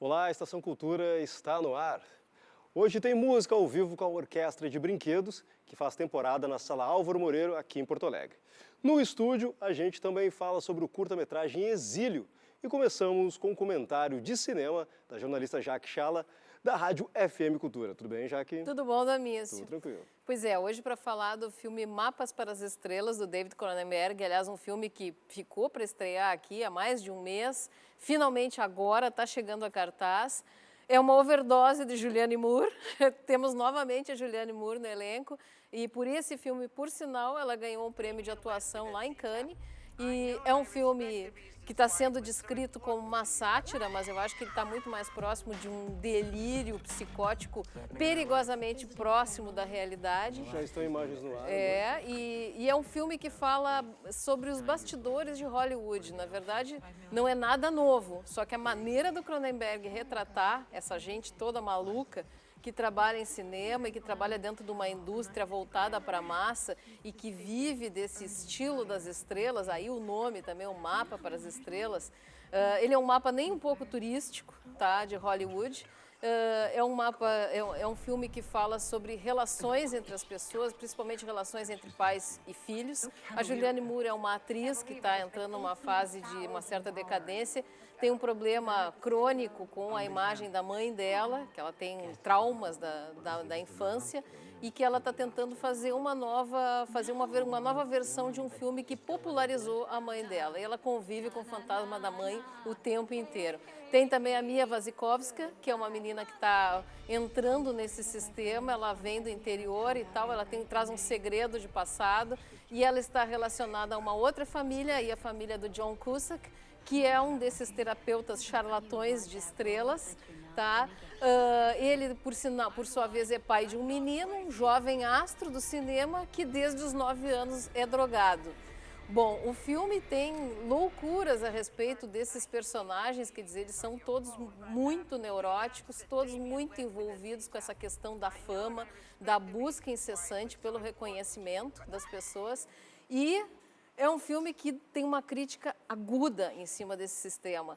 Olá, a Estação Cultura está no ar. Hoje tem música ao vivo com a Orquestra de Brinquedos, que faz temporada na Sala Álvaro Moreiro, aqui em Porto Alegre. No estúdio, a gente também fala sobre o curta-metragem Exílio. E começamos com um comentário de cinema da jornalista Jaque Chala, da Rádio FM Cultura. Tudo bem, Jaque? Tudo bom, Damício? Tudo tranquilo. Pois é, hoje para falar do filme Mapas para as Estrelas, do David Cronenberg, aliás, um filme que ficou para estrear aqui há mais de um mês, finalmente agora está chegando a cartaz. É uma overdose de Julianne Moore, temos novamente a Julianne Moore no elenco, e por esse filme, por sinal, ela ganhou um prêmio de atuação lá em Cannes, e é um filme que está sendo descrito como uma sátira, mas eu acho que ele está muito mais próximo de um delírio psicótico perigosamente próximo da realidade. Já estão imagens no ar. E é um filme que fala sobre os bastidores de Hollywood. Na verdade, não é nada novo, só que a maneira do Cronenberg retratar essa gente toda maluca que trabalha em cinema e que trabalha dentro de uma indústria voltada para a massa e que vive desse estilo das estrelas, aí o nome também, o Mapa para as Estrelas. Ele é um mapa nem um pouco turístico, tá, de Hollywood. É um filme que fala sobre relações entre as pessoas, principalmente relações entre pais e filhos. A Julianne Moore é uma atriz que está entrando numa fase de uma certa decadência, tem um problema crônico com a imagem da mãe dela, que ela tem traumas da infância e que ela está tentando fazer uma nova versão de um filme que popularizou a mãe dela. E ela convive com o fantasma da mãe o tempo inteiro. Tem também a Mia Wasikowska, que é uma menina que está entrando nesse sistema, ela vem do interior e tal, ela traz um segredo de passado e ela está relacionada a uma outra família, e a família do John Cusack, que é um desses terapeutas charlatões de estrelas, tá? Ele, por sua vez, é pai de um menino, um jovem astro do cinema, que desde os 9 anos é drogado. Bom, o filme tem loucuras a respeito desses personagens, quer dizer, eles são todos muito neuróticos, todos muito envolvidos com essa questão da fama, da busca incessante pelo reconhecimento das pessoas, e é um filme que tem uma crítica aguda em cima desse sistema.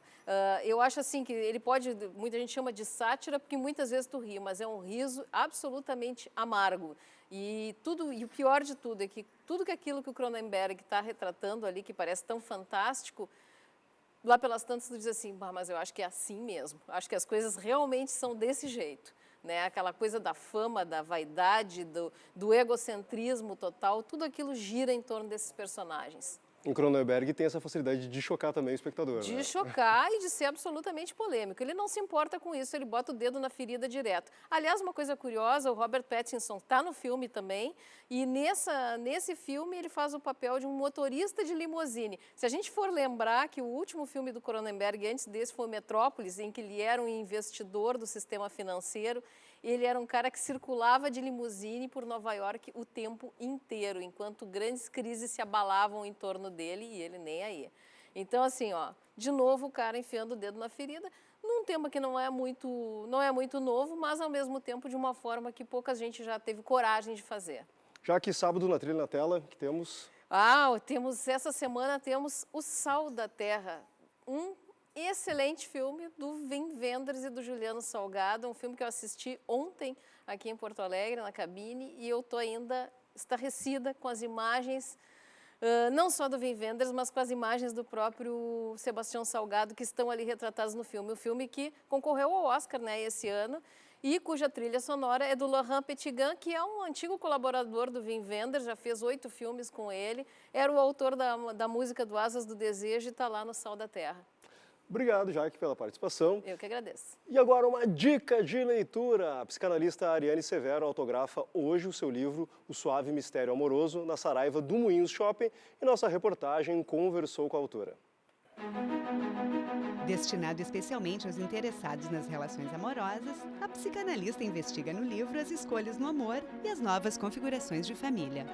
Eu acho assim que ele pode, muita gente chama de sátira porque muitas vezes tu ri, mas é um riso absolutamente amargo. E o pior de tudo é que tudo aquilo que o Cronenberg está retratando ali, que parece tão fantástico, lá pelas tantas tu diz assim, mas eu acho que é assim mesmo. Acho que as coisas realmente são desse jeito. Né? Aquela coisa da fama, da vaidade, do egocentrismo total, tudo aquilo gira em torno desses personagens. O Cronenberg tem essa facilidade de chocar também o espectador. De né? chocar e de ser absolutamente polêmico. Ele não se importa com isso, ele bota o dedo na ferida direto. Aliás, uma coisa curiosa, o Robert Pattinson está no filme também, e nesse filme ele faz o papel de um motorista de limusine. Se a gente for lembrar que o último filme do Cronenberg antes desse foi Metrópolis, em que ele era um investidor do sistema financeiro, ele era um cara que circulava de limusine por Nova York o tempo inteiro, enquanto grandes crises se abalavam em torno dele e ele nem aí. Então, assim, de novo o cara enfiando o dedo na ferida, num tema que não é muito novo, mas ao mesmo tempo de uma forma que pouca gente já teve coragem de fazer. Já que sábado na Trilha na Tela, que temos... Essa semana temos O Sal da Terra, um excelente filme do Wim Wenders e do Juliano Salgado, um filme que eu assisti ontem aqui em Porto Alegre, na cabine, e eu estou ainda estarrecida com as imagens, não só do Wim Wenders, mas com as imagens do próprio Sebastião Salgado, que estão ali retratadas no filme. O filme que concorreu ao Oscar, né, esse ano, e cuja trilha sonora é do Laurent Petitgan, que é um antigo colaborador do Wim Wenders, já fez 8 filmes com ele, era o autor da música do Asas do Desejo e está lá no Sal da Terra. Obrigado, Jaque, pela participação. Eu que agradeço. E agora uma dica de leitura. A psicanalista Ariane Severo autografa hoje o seu livro O Suave Mistério Amoroso na Saraiva do Moinhos Shopping e nossa reportagem conversou com a autora. Destinado especialmente aos interessados nas relações amorosas, a psicanalista investiga no livro as escolhas no amor e as novas configurações de família.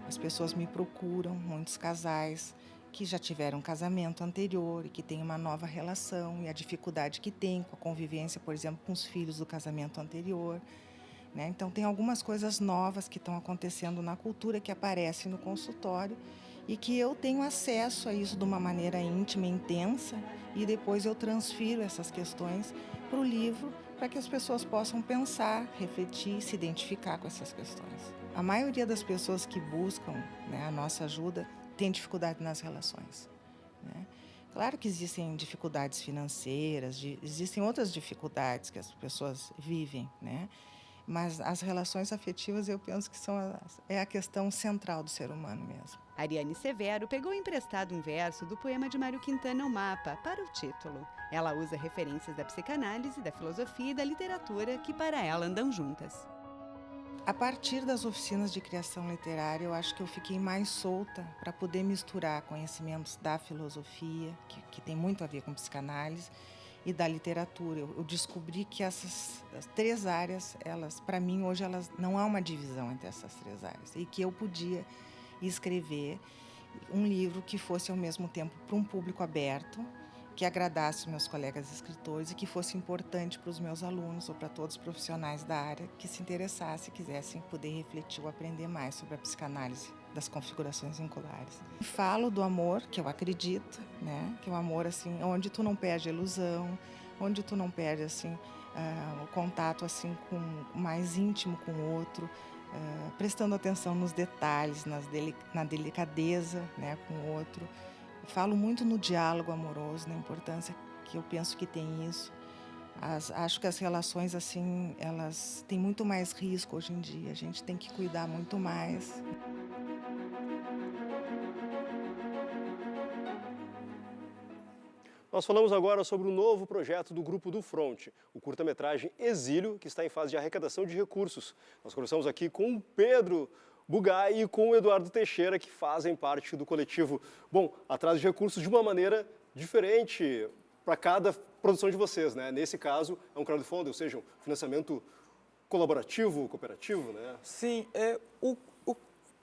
As pessoas me procuram, muitos casais que já tiveram um casamento anterior e que têm uma nova relação e a dificuldade que tem com a convivência, por exemplo, com os filhos do casamento anterior. Então tem algumas coisas novas que estão acontecendo na cultura que aparecem no consultório e que eu tenho acesso a isso de uma maneira íntima e intensa e depois eu transfiro essas questões para o livro para que as pessoas possam pensar, refletir, se identificar com essas questões. A maioria das pessoas que buscam, né, a nossa ajuda tem dificuldade nas relações, né? Claro que existem dificuldades financeiras, existem outras dificuldades que as pessoas vivem, né? Mas as relações afetivas eu penso que é a questão central do ser humano mesmo. Ariane Severo pegou emprestado um verso do poema de Mário Quintana, O Mapa, para o título. Ela usa referências da psicanálise, da filosofia e da literatura que para ela andam juntas. A partir das oficinas de criação literária, eu acho que eu fiquei mais solta para poder misturar conhecimentos da filosofia, que tem muito a ver com psicanálise, e da literatura. Eu descobri que essas as 3 áreas, para mim, hoje, elas não há uma divisão entre essas 3 áreas. E que eu podia escrever um livro que fosse, ao mesmo tempo, para um público aberto, que agradasse os meus colegas escritores e que fosse importante para os meus alunos ou para todos os profissionais da área que se interessassem e quisessem poder refletir ou aprender mais sobre a psicanálise das configurações vinculares. Falo do amor, que eu acredito, né? Que é um amor assim, onde tu não perde a ilusão, onde tu não perde assim o contato assim com mais íntimo com o outro, prestando atenção nos detalhes, na delicadeza, né, com o outro. Falo muito no diálogo amoroso, na importância que eu penso que tem isso. Acho que as relações assim, elas têm muito mais risco hoje em dia. A gente tem que cuidar muito mais. Nós falamos agora sobre o novo projeto do Grupo do Fronte, o curta-metragem Exílio, que está em fase de arrecadação de recursos. Nós conversamos aqui com o Pedro Bugai e com o Eduardo Teixeira, que fazem parte do coletivo. Bom, atrás de recursos de uma maneira diferente para cada produção de vocês, né? Nesse caso, é um crowdfunding, ou seja, um financiamento colaborativo, cooperativo, né? Sim,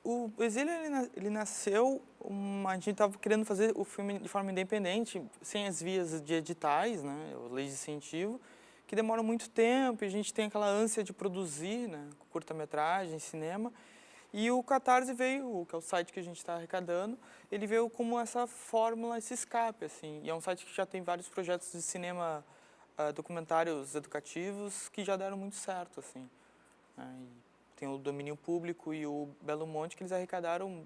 o Exílio ele nasceu, a gente estava querendo fazer o filme de forma independente, sem as vias de editais, né, leis de incentivo, que demoram muito tempo e a gente tem aquela ânsia de produzir, né, curta-metragem, cinema. E o Catarse veio, que é o site que a gente está arrecadando, ele veio como essa fórmula, esse escape, assim. E é um site que já tem vários projetos de cinema, documentários educativos, que já deram muito certo, assim. Tem o Domínio Público e o Belo Monte, que eles arrecadaram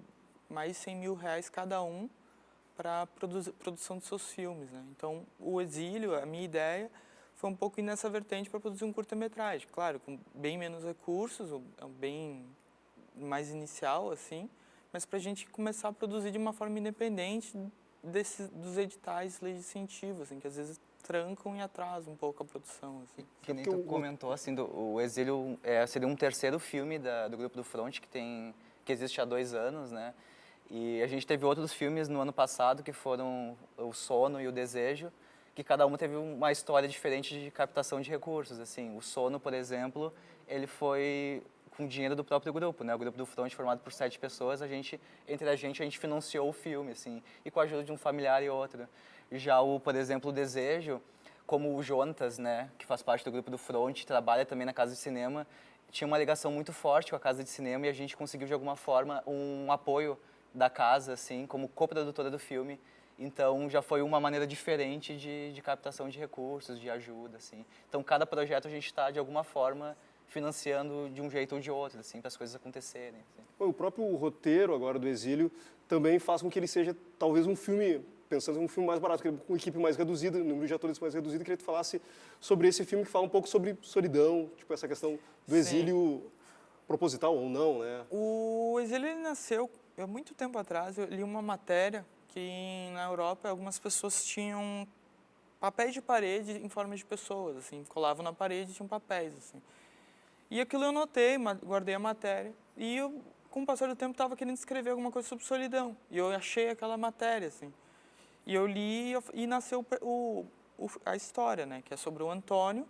mais de 100 mil reais cada um para a produção de seus filmes, né? Então, o Exílio, a minha ideia, foi um pouco ir nessa vertente para produzir um curta-metragem. Claro, com bem menos recursos, bem mais inicial, assim, mas para a gente começar a produzir de uma forma independente dos editais, leis de incentivo, assim, que às vezes trancam e atrasam um pouco a produção, assim. Que nem tu comentou, assim, o Exílio seria um terceiro filme do Grupo do Fronte, que existe há 2 anos, né? E a gente teve outros filmes no ano passado, que foram O Sono e O Desejo, que cada um teve uma história diferente de captação de recursos, assim. O Sono, por exemplo, ele foi com dinheiro do próprio grupo, né? O Grupo do Fronte, formado por 7 pessoas, entre a gente financiou o filme, assim, e com a ajuda de um familiar e outro. Já por exemplo, O Desejo, como o Jonatas, né, que faz parte do Grupo do Fronte, trabalha também na Casa de Cinema, tinha uma ligação muito forte com a Casa de Cinema e a gente conseguiu, de alguma forma, um apoio da casa, assim, como coprodutora do filme. Então, já foi uma maneira diferente de captação de recursos, de ajuda, assim. Então, cada projeto a gente está, de alguma forma, financiando de um jeito ou de outro, assim, para as coisas acontecerem. Assim. O próprio roteiro agora do Exílio também faz com que ele seja talvez um filme, pensando em um filme mais barato, com uma equipe mais reduzida, um número de atores mais reduzido. Queria que tu falasse sobre esse filme que fala um pouco sobre solidão, tipo essa questão do exílio proposital ou não, né? O Exílio ele nasceu, há muito tempo atrás, eu li uma matéria que na Europa algumas pessoas tinham papéis de parede em forma de pessoas, assim, colavam na parede e tinham papéis, assim. E aquilo eu notei, guardei a matéria e eu, com o passar do tempo, estava querendo escrever alguma coisa sobre solidão. E eu achei aquela matéria, assim. E eu li e nasceu a história, né? Que é sobre o Antônio,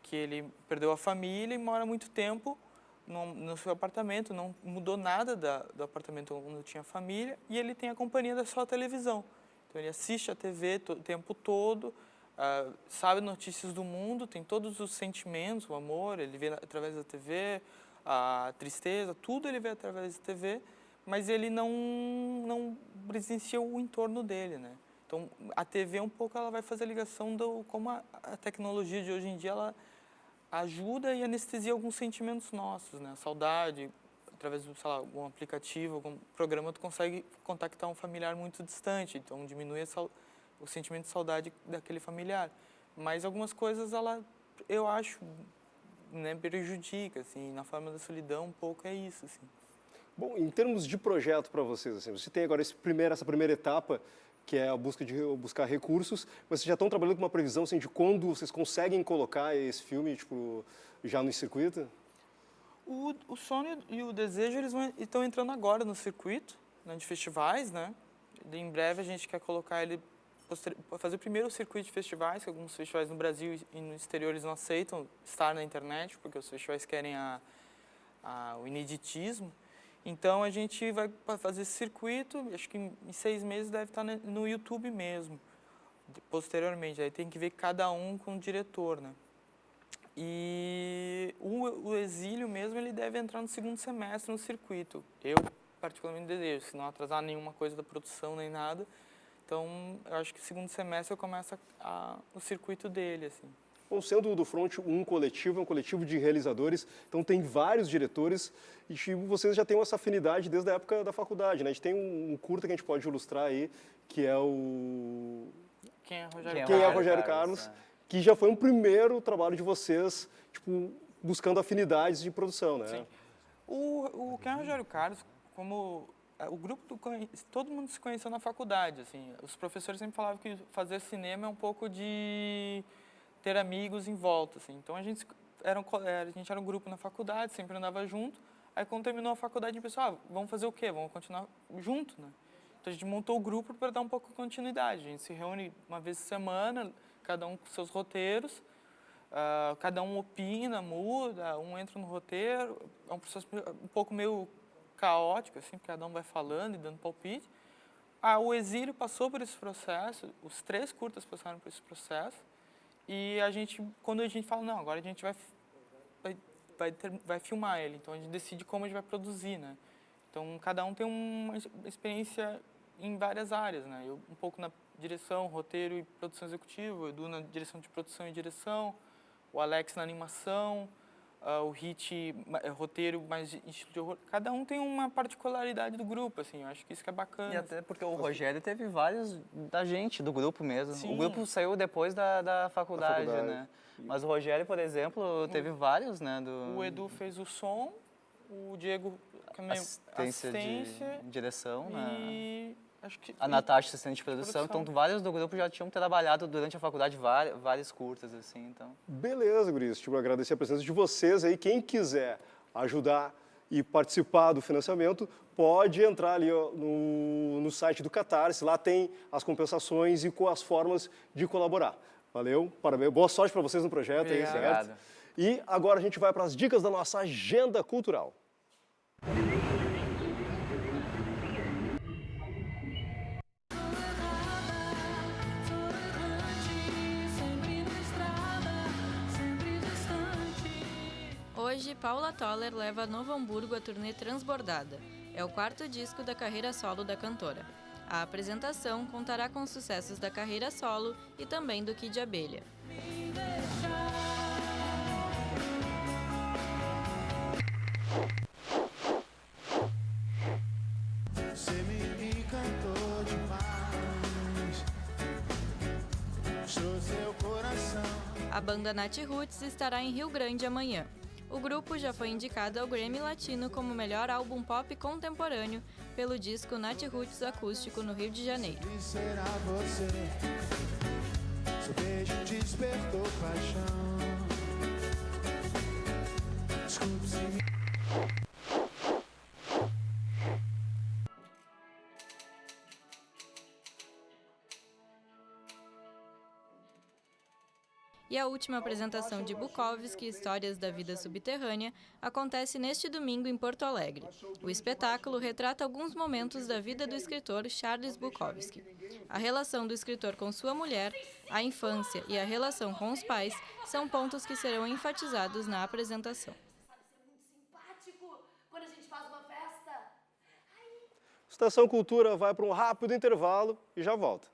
que ele perdeu a família e mora muito tempo no seu apartamento, não mudou nada do apartamento onde tinha família, e ele tem a companhia da sua televisão. Então ele assiste a TV o tempo todo, sabe notícias do mundo, tem todos os sentimentos, o amor, ele vê através da TV, a tristeza, tudo ele vê através da TV, mas ele não presencia o entorno dele, né? Então, a TV um pouco ela vai fazer a ligação do como a tecnologia de hoje em dia ela ajuda e anestesia alguns sentimentos nossos, né? A saudade, através do, sei lá, algum aplicativo, algum programa, tu consegue contactar um familiar muito distante, então diminui o sentimento de saudade daquele familiar. Mas algumas coisas eu acho, né, prejudica, assim, na forma da solidão um pouco é isso, assim. Bom, em termos de projeto para vocês, assim, você tem agora essa primeira etapa, que é a buscar recursos, mas vocês já estão trabalhando com uma previsão assim, de quando vocês conseguem colocar esse filme tipo, já no circuito? O sonho e o desejo eles estão entrando agora no circuito, né, de festivais, né? Em breve a gente quer colocar ele, fazer o primeiro circuito de festivais, que alguns festivais no Brasil e no exterior eles não aceitam estar na internet, porque os festivais querem o ineditismo. Então, a gente vai fazer esse circuito, acho que em 6 meses deve estar no YouTube mesmo, posteriormente. Aí tem que ver cada um com o diretor, né? E o Exílio mesmo, ele deve entrar no segundo semestre no circuito. Eu, particularmente, desejo, se não atrasar nenhuma coisa da produção nem nada. Então, eu acho que no segundo semestre eu começo o circuito dele, assim. Bom, sendo do Front um coletivo de realizadores, então tem vários diretores e vocês já têm essa afinidade desde a época da faculdade, né? A gente tem um curta que a gente pode ilustrar aí, que é o... Quem é Rogério Carlos, que já foi um primeiro trabalho de vocês, tipo, buscando afinidades de produção, né? Sim. Quem é Rogério Carlos, como... O grupo, todo mundo se conheceu na faculdade, assim. Os professores sempre falavam que fazer cinema é um pouco de ter amigos em volta, assim. Então, a gente era um grupo na faculdade, sempre andava junto. Aí, quando terminou a faculdade, a gente pensou, vamos fazer o quê? Vamos continuar junto, né? Então, a gente montou o grupo para dar um pouco de continuidade. A gente se reúne uma vez por semana, cada um com seus roteiros, cada um opina, muda, um entra no roteiro. É um processo um pouco meio caótico, assim, porque cada um vai falando e dando palpite. O Exílio passou por esse processo, os 3 curtas passaram por esse processo, e quando a gente fala, não, agora a gente vai filmar ele, então a gente decide como a gente vai produzir, né? Então, cada um tem uma experiência em várias áreas, né? Eu um pouco na direção, roteiro e produção executiva, o Edu na direção de produção e direção, o Alex na animação, o Hit, roteiro mais estilo de horror. Cada um tem uma particularidade do grupo, assim, eu acho que isso que é bacana. E até porque o Rogério teve vários da gente, do grupo mesmo. Sim. O grupo saiu depois da faculdade, né? Mas o Rogério, por exemplo, teve vários, né? O Edu fez o som, o Diego também assistência de direção, e acho que a Natasha, assistente de produção. Então, vários do grupo já tinham trabalhado durante a faculdade várias curtas, assim, então. Beleza, guris. Tipo, agradecer a presença de vocês aí. Quem quiser ajudar e participar do financiamento, pode entrar ali no site do Catarse. Lá tem as compensações e com as formas de colaborar. Valeu, parabéns. Boa sorte para vocês no projeto. Aí, certo? Obrigado. E agora a gente vai para as dicas da nossa agenda cultural. Hoje, Paula Toller leva Novo Hamburgo a turnê Transbordada. É o 4º disco da carreira solo da cantora. A apresentação contará com os sucessos da carreira solo e também do Kid Abelha. Você me encantou demais. Sou seu coração. A banda Nat Roots estará em Rio Grande amanhã. O grupo já foi indicado ao Grammy Latino como melhor álbum pop contemporâneo pelo disco Nat Roots Acústico no Rio de Janeiro. E será você? Seu beijo despertou paixão. Desculpe se me... E a última apresentação de Bukowski, Histórias da Vida Subterrânea, acontece neste domingo em Porto Alegre. O espetáculo retrata alguns momentos da vida do escritor Charles Bukowski. A relação do escritor com sua mulher, a infância e a relação com os pais são pontos que serão enfatizados na apresentação. Sabe ser muito simpático quando a gente faz uma festa. Ai, Estação Cultura vai para um rápido intervalo e já volta.